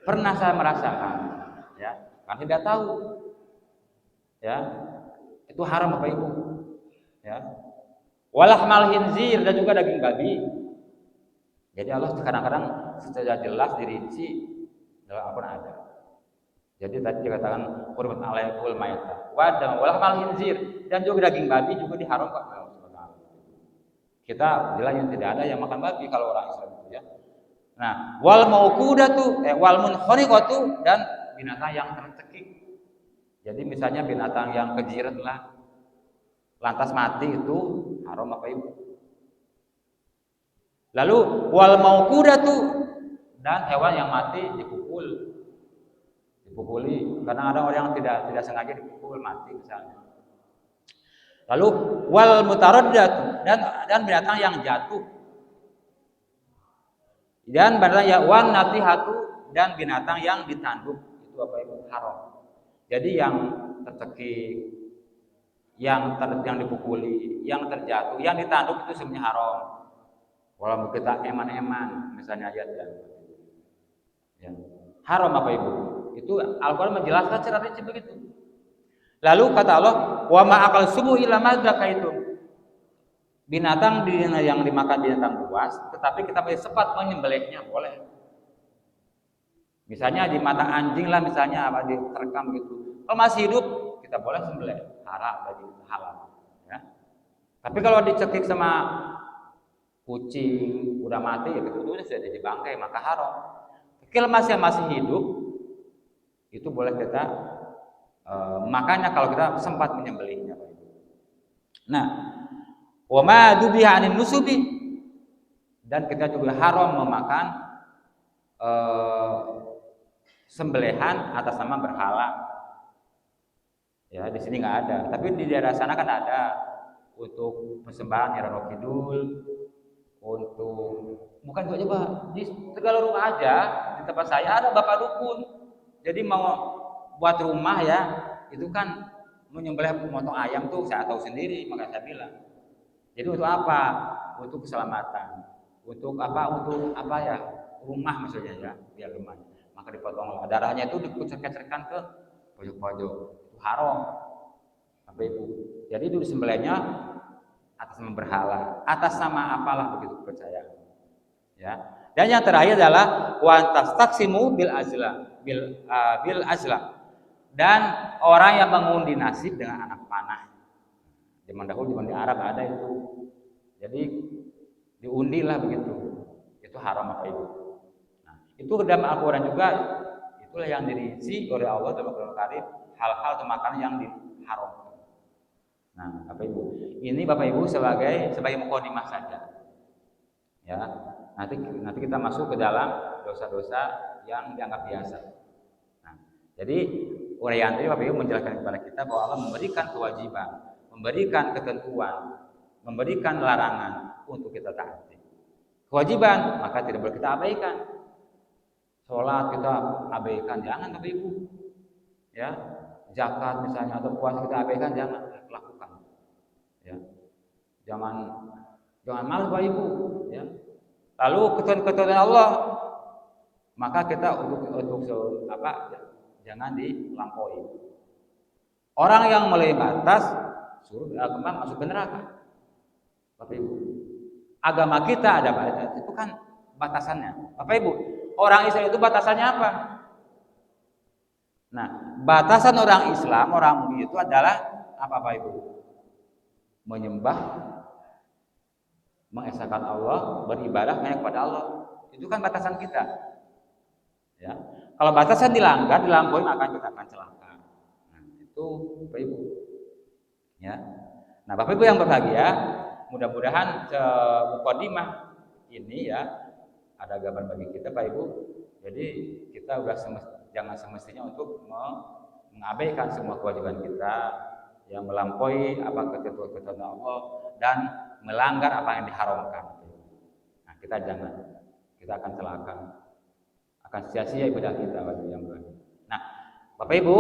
Pernah saya merasakan, ya, kan tidak tahu, ya, itu haram Bapak Ibu, ya. Walahmal khinzir, dan juga daging babi. Jadi Allah kadang-kadang secara jelas dirinci dalam Al-Quran ada. Jadi tadi dikatakan hurmat alaikumul maitah, wadam, walahmal khinzir, dan juga daging babi juga diharamkan oleh Allah. Kita jelas yang tidak ada yang makan babi kalau orang Islam itu ya. Nah, wal mauqudatu wal munkhaniqatu, dan binatang yang tercekik. Jadi misalnya binatang yang kejirat lah lantas mati itu haram apa Ibu? Lalu wal mauqudatu, dan hewan yang mati dipukuli. Karena ada orang yang tidak sengaja dipukul mati misalnya. Lalu wal mutaraddatu, dan binatang yang jatuh. Dan binatang yang wan natihatu, dan binatang yang ditanduk itu apa Ibu? Haram. Jadi yang tercekik, yang dipukuli, yang terjatuh, yang ditanduk itu sebenarnya haram. Walaupun kita eman-eman misalnya ayat ya. Haram apa Ibu? Itu Al-Qur'an menjelaskan secara rinci begitu. Lalu kata Allah, wa ma akal subuh illa ma zakaitum. Binatang yang dimakan binatang buas, tetapi kita boleh sempat menyembelihnya, boleh. Misalnya di mata anjing lah misalnya apa diterekam gitu. Kalau masih hidup kita boleh sembelih, haram bagi halal, ya. Tapi kalau dicekik sama kucing udah mati ya ketutunya sudah jadi bangkai maka haram. Kalau masih hidup itu boleh kita makanya kalau kita sempat menyembelihnya. Nah, wa ma dubiha anin nusubi, dan kita juga haram memakan sembelihan atas nama berhala. Ya, di sini nggak ada, tapi di daerah sana kan ada untuk persembahan Nyai Kidul, untuk bukan itu aja Pak, di segala rumah aja di tempat saya ada bapak dukun. Jadi mau buat rumah ya, itu kan menyembelih memotong ayam tuh saya tahu sendiri, makanya saya bilang. Jadi untuk apa? Untuk keselamatan. Untuk apa ya? Rumah maksudnya ya, biar rumah. Maka dipotong darahnya itu dikucek-kucekkan ke pojok-pojok. Itu haram. Apa Ibu? Jadi itu disembelihnya atas nama berhala, atas nama apalah begitu percaya. Ya. Dan yang terakhir adalah wa tastaksimu bil azla. Dan orang yang mengundi nasib dengan anak panah. Zaman dahulu di Arab ada itu. Jadi diundilah begitu. Itu haram apa Ibu? Nah, itu dalam Al-Qur'an juga itulah yang dirinci oleh Allah dalam Al-Qur'an Karim, hal-hal atau makanan yang diharamkan. Nah, Bapak Ibu, ini Bapak Ibu sebagai mukadimah saja. Ya, nanti kita masuk ke dalam dosa-dosa yang dianggap biasa. Nah, jadi uraian tadi Bapak Ibu menjelaskan kepada kita bahwa Allah memberikan kewajiban, memberikan ketentuan, memberikan larangan untuk kita taati. Kewajiban maka tidak boleh kita abaikan. Sholat kita abaikan, jangan Bapak Ibu. Ya, zakat misalnya atau puasa kita abaikan, jangan lakukan. Ya, jangan malas Bapak Ibu. Ya. Lalu ketentuan Allah, maka kita untuk jangan dilampaui. Orang yang melampaui batas masuk ke neraka. Bapak Ibu, agama kita ada batas, itu kan batasannya. Bapak Ibu, orang Islam itu batasannya apa? Nah, batasan orang Islam, orang mukmin itu adalah apa Bapak Ibu? Menyembah, mengesahkan Allah, beribadah hanya kepada Allah. Itu kan batasan kita. Ya. Kalau batasan dilanggar, dilampaui, maka kita akan celaka. Nah, itu Bapak Ibu. Ya. Nah, Bapak Ibu yang berbahagia, mudah-mudahan mukadimah ini ya ada gambaran bagi kita Bapak Ibu. Jadi kita jangan semestinya untuk mengabaikan semua kewajiban kita yang melampaui ketentuan Allah dan melanggar apa yang diharamkan. Nah, kita akan celaka, akan sia-sia ibadah kita yang baik. Nah, Bapak Ibu,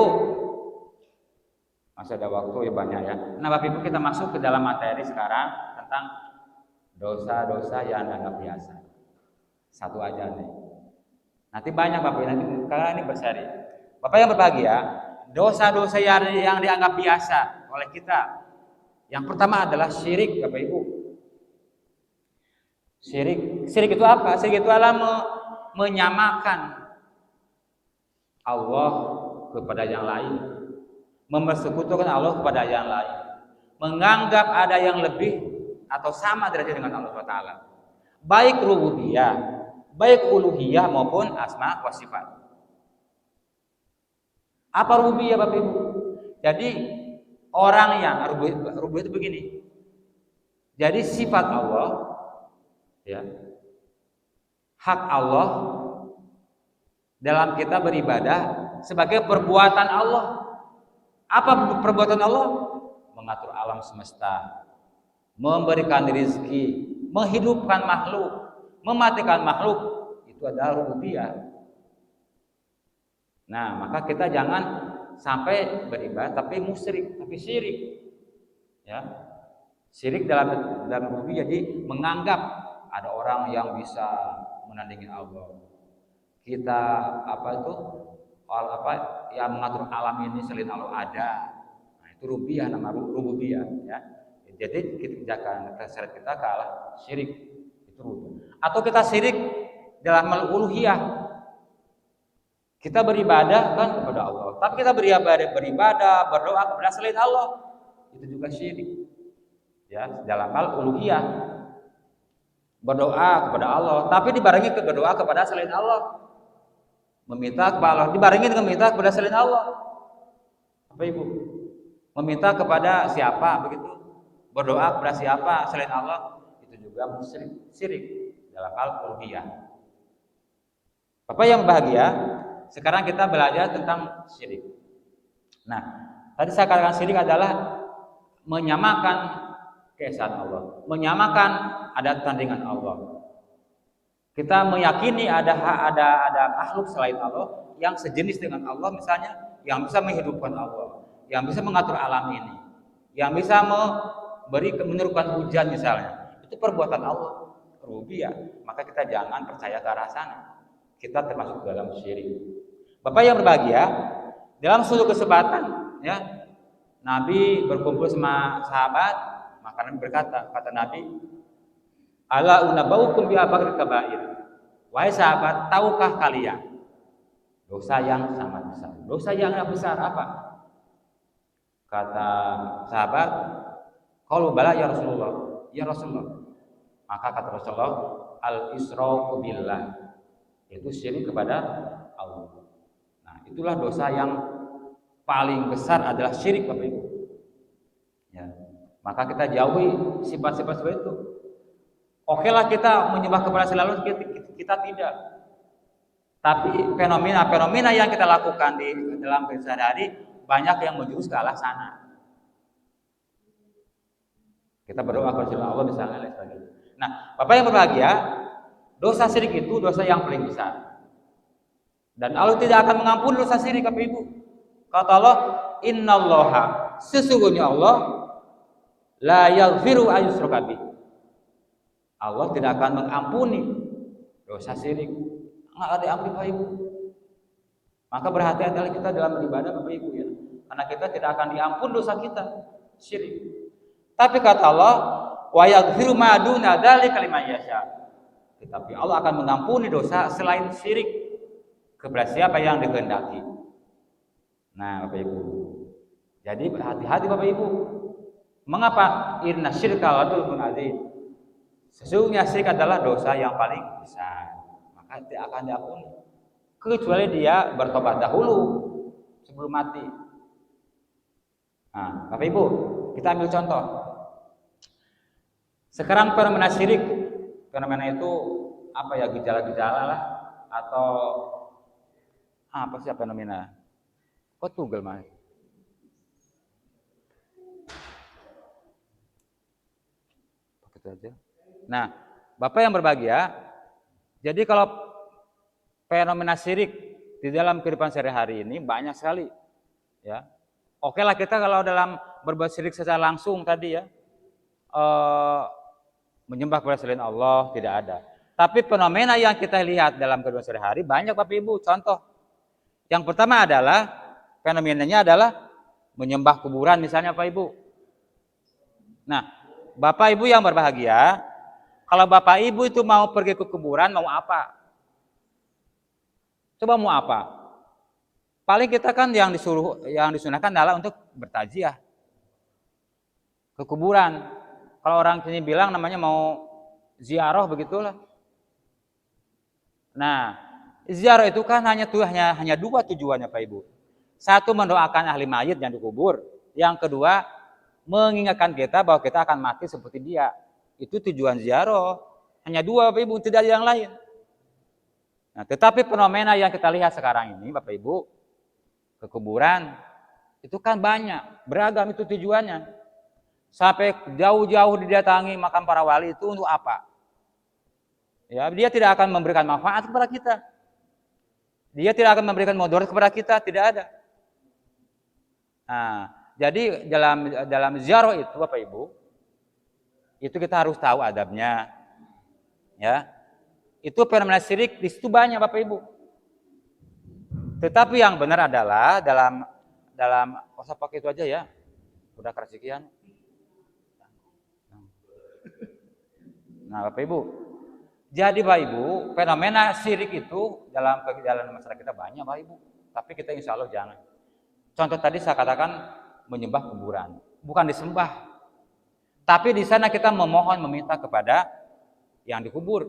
masih ada waktu ya banyak ya. Nah, Bapak Ibu kita masuk ke dalam materi sekarang tentang dosa-dosa yang dianggap biasa. Satu aja nih. Nanti banyak Bapak Ibu, nanti karena ini berseri. Bapak yang berbahagia, dosa-dosa yang dianggap biasa oleh kita. Yang pertama adalah syirik, Bapak Ibu. Syirik itu apa? Syirik itu adalah menyamakan Allah kepada yang lain, mempersekutukan Allah kepada yang lain, menganggap ada yang lebih atau sama derajat dengan Allah SWT, baik rububiyah, baik uluhiyah maupun asma wa sifat. Apa rububiyah Bapak Ibu? Jadi orang yang rububiyah itu begini. Jadi sifat Allah, ya, hak Allah dalam kita beribadah sebagai perbuatan Allah. Apa perbuatan Allah? Mengatur alam semesta, memberikan rezeki, menghidupkan makhluk, mematikan makhluk. Itu adalah rububiyah. Nah, maka kita jangan sampai beribadah tapi musyrik, tapi syirik. Ya. Syirik dalam rububiyah, jadi menganggap ada orang yang bisa menandingi Allah. Kita yang mengatur alam ini selain Allah ada. Nah, itu rububiyah, nama rububiyah ya. Jadi syarat kita kalah syirik, itu rububiyah. Atau kita syirik dalam uluhiyah. Kita beribadah kan kepada Allah, tapi kita beribadah, berdoa kepada selain Allah. Itu juga syirik. Ya, dalam hal uluhiyah. Berdoa kepada Allah, tapi dibarengi berdoa kepada selain Allah. Meminta kepada Allah, dibarengi dengan meminta kepada selain Allah. Apa Ibu? Meminta kepada siapa begitu? Berdoa kepada siapa selain Allah? Itu juga musyrik, syirik dalam hal uluhiyah. Bapak yang bahagia, sekarang kita belajar tentang syirik. Nah, tadi saya katakan syirik adalah menyamakan keesaan Allah, menyamakan ada tandingan Allah. Kita meyakini ada makhluk selain Allah yang sejenis dengan Allah, misalnya yang bisa menghidupkan Allah, yang bisa mengatur alam ini, yang bisa menurunkan hujan misalnya. Itu perbuatan Allah, rububiyah. Maka kita jangan percaya ke arah sana. Kita termasuk dalam syirik. Bapak yang berbahagia, dalam suatu kesempatan ya, Nabi berkumpul sama sahabat, maka Nabi berkata, kata Nabi, ala unabaukum bi abagil kabair. Wahai sahabat, tahukah kalian dosa yang sangat besar? Dosa yang besar apa? Kata sahabat, qalu bala ya Rasulullah. Ya Rasulullah. Maka kata Rasulullah, al-israku billah. Itu syirik kepada Allah. Nah, itulah dosa yang paling besar adalah syirik Bapak Ibu. Ya. Maka kita jauhi sifat-sifat seperti itu. Oke lah kita menyembah kepada selalu, kita tidak. Tapi fenomena-fenomena yang kita lakukan di dalam sehari-hari banyak yang menjurus ke arah sana. Kita berdoa kepada Allah misalnya dan sebagainya. Nah, Bapak yang berbahagia, dosa syirik itu dosa yang paling besar. Dan Allah tidak akan mengampuni dosa syirik, Bapak Ibu. Kata Allah, innallaha, sesungguhnya Allah la yaghfiru ayyushraka bih. Allah tidak akan mengampuni dosa syirik. Enggak ada diampuni, Bapak Ibu. Maka berhati-hatilah kita dalam beribadah, Bapak Ibu ya. Karena kita tidak akan diampuni dosa kita syirik. Tapi kata Allah, wa yaghfiru ma duna dzalika liman yasha. Tetapi Allah akan mengampuni dosa selain syirik kepada siapa yang dikehendaki. Nah, Bapak Ibu. Jadi berhati-hati Bapak Ibu. Mengapa? Inna syirka la dzulmun adzim. Sesungguhnya syirik adalah dosa yang paling besar. Maka tidak akan diampuni kecuali dia bertobat dahulu sebelum mati. Nah, Bapak Ibu, kita ambil contoh. Sekarang fenomena syirik, fenomena itu apa ya, gejala-gejala lah atau apa sih fenomena? Kok tugel mah? Begitu aja. Nah, Bapak yang berbahagia, jadi kalau fenomena syirik di dalam kehidupan sehari-hari ini banyak sekali, ya. Oke lah kita kalau dalam berbuat syirik secara langsung tadi ya, menyembah kepada selain Allah tidak ada. Tapi fenomena yang kita lihat dalam kehidupan sehari-hari banyak Bapak Ibu. Contoh, yang pertama adalah fenomenanya adalah menyembah kuburan misalnya Bapak Ibu. Nah, Bapak Ibu yang berbahagia, kalau Bapak Ibu itu mau pergi ke kuburan mau apa? Coba mau apa? Paling kita kan yang disunahkan adalah untuk bertaziah ke kuburan. Kalau orang sini bilang namanya mau ziarah begitulah. Nah, ziarah itu kan hanya dua tujuannya Pak Ibu. Satu, mendoakan ahli mayit yang dikubur. Yang kedua, mengingatkan kita bahwa kita akan mati seperti dia. Itu tujuan ziarah. Hanya dua Bapak Ibu, tidak ada yang lain. Nah, tetapi fenomena yang kita lihat sekarang ini Bapak Ibu, ke kuburan itu kan banyak, beragam itu tujuannya. Sampai jauh-jauh didatangi makam para wali itu untuk apa? Ya, dia tidak akan memberikan manfaat kepada kita. Dia tidak akan memberikan mudarat kepada kita, tidak ada. Nah, jadi dalam ziarah itu Bapak Ibu, itu kita harus tahu adabnya. Ya. Itu fenomena syirik di situ banyak Bapak Ibu. Tetapi yang benar adalah dalam usah pakai itu aja ya. Udah kerasikian. Nah, Bapak Ibu. Jadi Bapak Ibu, fenomena syirik itu dalam masyarakat kita banyak Bapak Ibu. Tapi kita insya Allah jangan. Contoh tadi saya katakan menyembah kuburan. Bukan disembah. Tapi di sana kita memohon, meminta kepada yang dikubur.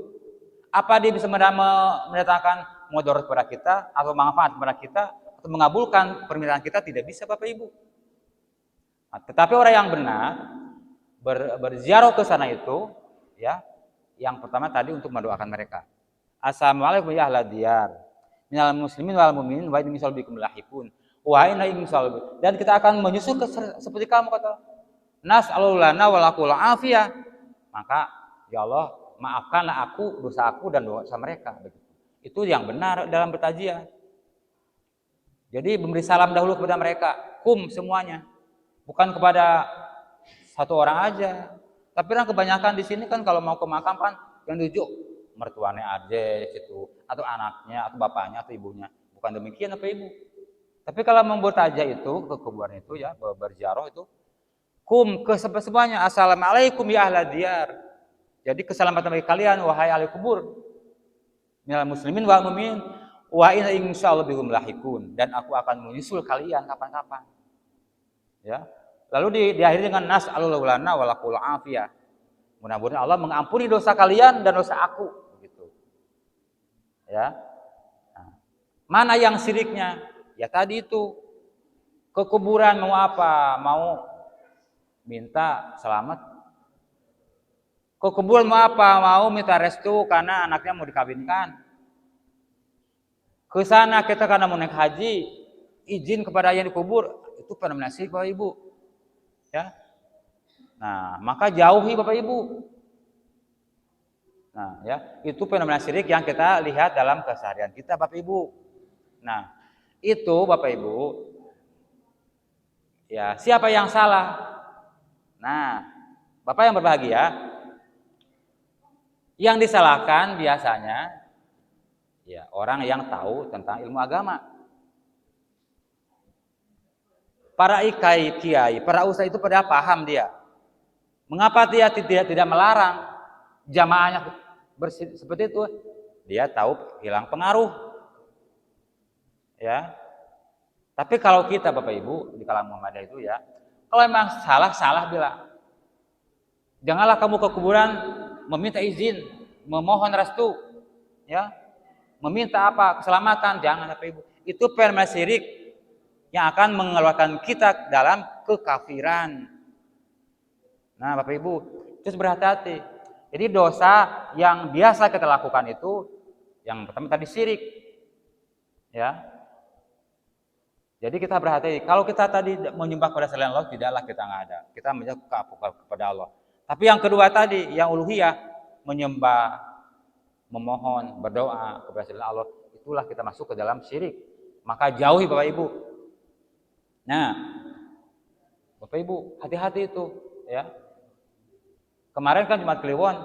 Apa dia bisa mendatangkan mudarat kepada kita, atau manfaat kepada kita, atau mengabulkan permintaan kita? Tidak bisa Bapak Ibu. Nah, tetapi orang yang benar berziarah ke sana itu, ya, yang pertama tadi untuk mendoakan mereka. Assalamualaikum ya ahla diyar, minal muslimin wal mu'minin wa inni bikum lahikun. Wa inna insal. Dan kita akan menyusul seperti kamu kata. Nas'alullahu lana wa lakum afiyah. Maka ya Allah, maafkanlah aku, dosa aku dan dosa mereka. Itu yang benar dalam bertaziah. Jadi memberi salam dahulu kepada mereka, semuanya. Bukan kepada satu orang aja. Tapi kan kebanyakan di sini kan kalau mau ke makam kan yang diujuk mertuanya aja situ, atau anaknya, atau bapaknya, atau ibunya. Bukan demikian Bapak Ibu. Tapi kalau membuat aja itu ke kuburan itu ya, berziarah itu, ke semuanya. Assalamualaikum ya ahla diyar. Jadi keselamatan bagi kalian wahai ahli kubur. Minal muslimin wal mu'minin wa inna insyaallah bikum lahikun. Dan aku akan menyusul kalian kapan-kapan. Ya. Lalu diakhiri dengan nas'alullahu lana wa lakum afiyah. Mudah-mudahan Allah mengampuni dosa kalian dan dosa aku, begitu. Ya. Nah, mana yang syiriknya? Ya tadi itu. Ke kuburan mau apa? Mau minta selamat. Ke kuburan mau apa? Mau minta restu karena anaknya mau dikawinkan. Ke sana kita karena mau naik haji, izin kepada yang dikubur, itu fenomena syirik Bapak Ibu. Ya. Nah, maka jauhi Bapak Ibu. Nah, ya, itu fenomena syirik yang kita lihat dalam keseharian kita Bapak Ibu. Nah, itu Bapak Ibu, ya, siapa yang salah? Nah, Bapak yang berbahagia, yang disalahkan biasanya ya orang yang tahu tentang ilmu agama. Para kiai, para ustaz itu pada paham dia. Mengapa dia tidak melarang jamaahnya seperti itu? Dia tahu hilang pengaruh. Ya. Tapi kalau kita Bapak Ibu di kalangan Muhammadiyah itu ya, kalau memang salah bilang. Janganlah kamu ke kuburan meminta izin, memohon restu, ya. Meminta apa? Keselamatan, jangan Bapak Ibu. Itu fenomena syirik yang akan mengeluarkan kita dalam kekafiran. Nah, Bapak Ibu, terus berhati-hati. Jadi dosa yang biasa kita lakukan itu yang pertama tadi syirik. Ya. Jadi kita berhati-hati. Kalau kita tadi menyembah kepada selain Allah, tidaklah kita nggak ada. Kita menyembah kepada Allah. Tapi yang kedua tadi, yang uluhiyah, menyembah, memohon, berdoa kepada selain Allah, itulah kita masuk ke dalam syirik. Maka jauhi Bapak Ibu. Nah, Bapak Ibu, hati-hati itu, ya. Kemarin kan Jumat Kliwon,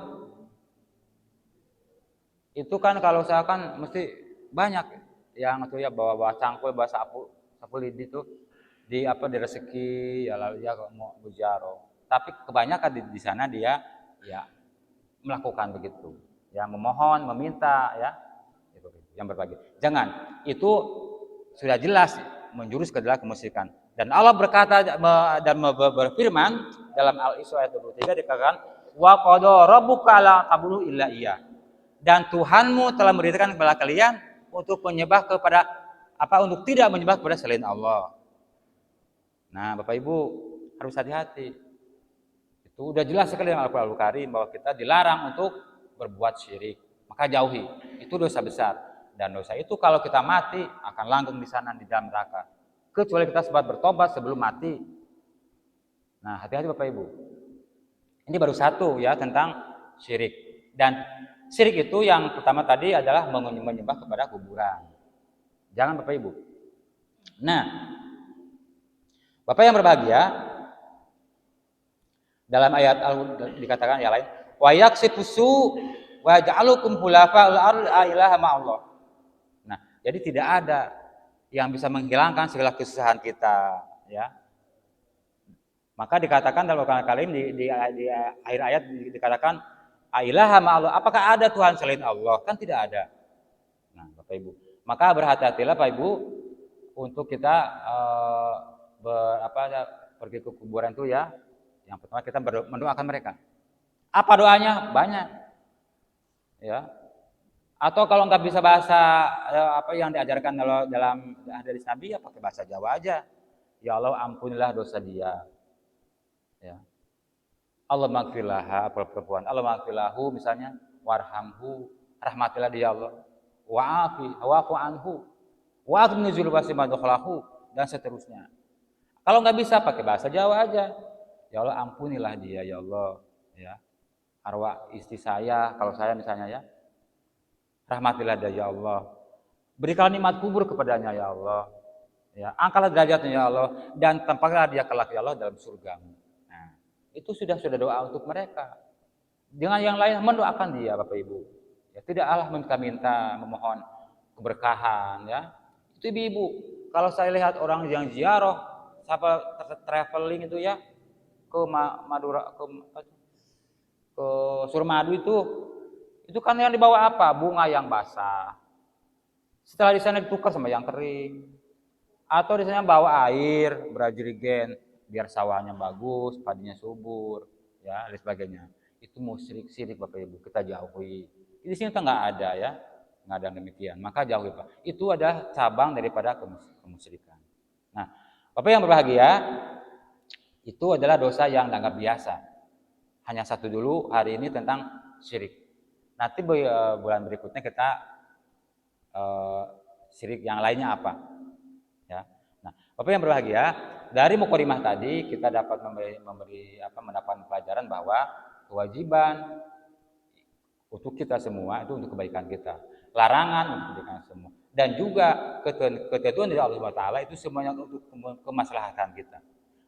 itu kan kalau saya kan mesti banyak yang itu ya bawa cangkul, bawa sapu lidi itu di rezeki ya lalu ya mau bujaro. Tapi kebanyakan di sana dia ya melakukan begitu, ya memohon, meminta, ya itu yang berbagi. Jangan, itu sudah jelas menjurus ke dalam kemusyrikan. Dan Allah berkata dan berfirman dalam Al-Isra ayat 23 dikatakan wa qada rabbuka la ta'budu illa iyyah. Dan Tuhanmu telah merintahkan kepada kalian untuk menyembah kepada untuk tidak menyembah kepada selain Allah. Nah, Bapak Ibu harus hati-hati. Itu udah jelas sekali dalam Al-Qur'anul Karim bahwa kita dilarang untuk berbuat syirik. Maka jauhi. Itu dosa besar. Dan dosa itu kalau kita mati akan langgeng di sana di dalam neraka. Kecuali kita sempat bertobat sebelum mati. Nah, hati-hati Bapak Ibu. Ini baru satu ya tentang syirik. Dan syirik itu yang pertama tadi adalah menyembah kepada kuburan. Jangan Bapak Ibu. Nah, Bapak yang berbahagia, dalam ayat dikatakan yang lain, wa yaksifusu wa ja'alukum khulafa'ul ardh ilaha ma'allah. Nah, jadi tidak ada yang bisa menghilangkan segala kesusahan kita, ya. Maka dikatakan dalam Al-Qur'an Karim di akhir ayat dikatakan ilaha ma'allah. Apakah ada Tuhan selain Allah? Kan tidak ada. Nah, Bapak Ibu, maka berhati-hatilah Pak Ibu untuk kita pergi ke kuburan itu ya. Yang pertama kita mendoakan mereka. Apa doanya? Banyak. Ya. Atau kalau nggak bisa bahasa apa yang diajarkan dalam hadis Nabi ya pakai bahasa Jawa aja. Ya Allah ampunilah dosa dia. Ya. Allah maghfirlah perempuan. Allah maghfirlahu misalnya warhamhu, rahmatilah dia Allah. Wa'afu anhu. Wa'afu nuzul wasimadukhalahu dan seterusnya. Kalau nggak bisa pakai bahasa Jawa aja. Ya Allah ampunilah dia ya Allah, ya. Arwah istri saya kalau saya misalnya ya. Rahmatilah dia ya Allah. Berikanlah nikmat kubur kepadanya ya Allah. Ya, angkatlah derajatnya ya Allah dan tempatkanlah dia kelak ya Allah dalam surga-Mu. Nah, itu sudah doa untuk mereka. Dengan yang lain mendoakan dia Bapak Ibu. Ya, tidak Allah minta-minta memohon keberkahan ya. Itu Ibu, kalau saya lihat orang yang ziarah traveling itu ya ke Madura ke Suramadu itu kan yang dibawa apa? Bunga yang basah. Setelah di sana ditukar sama yang kering. Atau di sana bawa air, berjerigen biar sawahnya bagus, padinya subur, ya, dan sebagainya. Itu syirik Bapak Ibu, kita jauhi. Di sini kita nggak ada ya, nggak ada demikian. Maka jauhi Pak. Itu ada cabang daripada kemusyrikan. Nah, Bapak yang berbahagia, itu adalah dosa yang dianggap biasa. Hanya satu dulu hari ini tentang syirik. Nanti bulan berikutnya kita syirik yang lainnya apa, ya. Nah, Bapak yang berbahagia, dari mukadimah tadi kita dapat mendapatkan pelajaran bahwa kewajiban untuk kita semua itu untuk kebaikan kita, larangan untuk kebaikan semua, dan juga ketentuan dari Allah Subhanahu wa taala itu semuanya untuk kemaslahatan kita.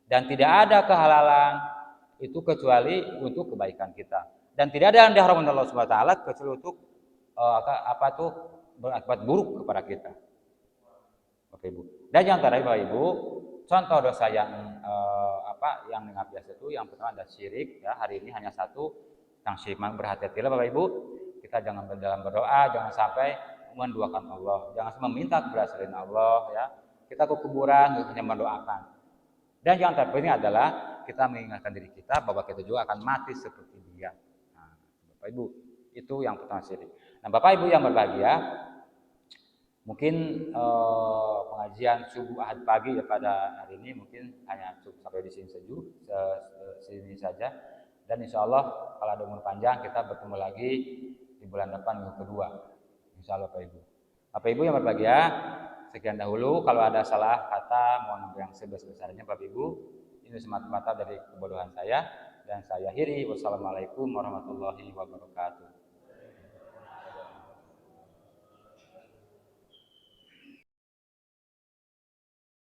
Dan tidak ada kehalalan itu kecuali untuk kebaikan kita. Dan tidak ada yang diharamkan oleh Allah Subhanahu wa taala kecuali untuk berakibat buruk kepada kita. Bapak Ibu. Dan yang terakhir Bapak Ibu, contoh dosa yang yang dianggap biasa itu yang pertama ada syirik, ya. Hari ini hanya satu tentang syirik. Berhati-hatilah Bapak Ibu. Kita jangan dalam berdoa jangan sampai menduakan Allah, jangan sampai meminta kepada selain Allah, ya. Kita ke kuburan hanya mendoakan. Dan yang terpenting adalah kita mengingatkan diri kita bahwa kita juga akan mati seperti dia. Nah, Bapak Ibu, itu yang pertama syirik. Nah, Bapak Ibu yang berbahagia, mungkin pengajian subuh Ahad pagi pada hari ini mungkin hanya cukup sampai di sini saja. Dan insya Allah kalau ada umur panjang kita bertemu lagi di bulan depan minggu kedua. Insya Allah Bapak Ibu. Bapak Ibu yang berbahagia, sekian dahulu. Kalau ada salah kata mohon yang sebesar-besarnya Bapak Ibu. Ini semata-mata dari kebodohan saya dan saya akhiri. Wassalamualaikum warahmatullahi wabarakatuh.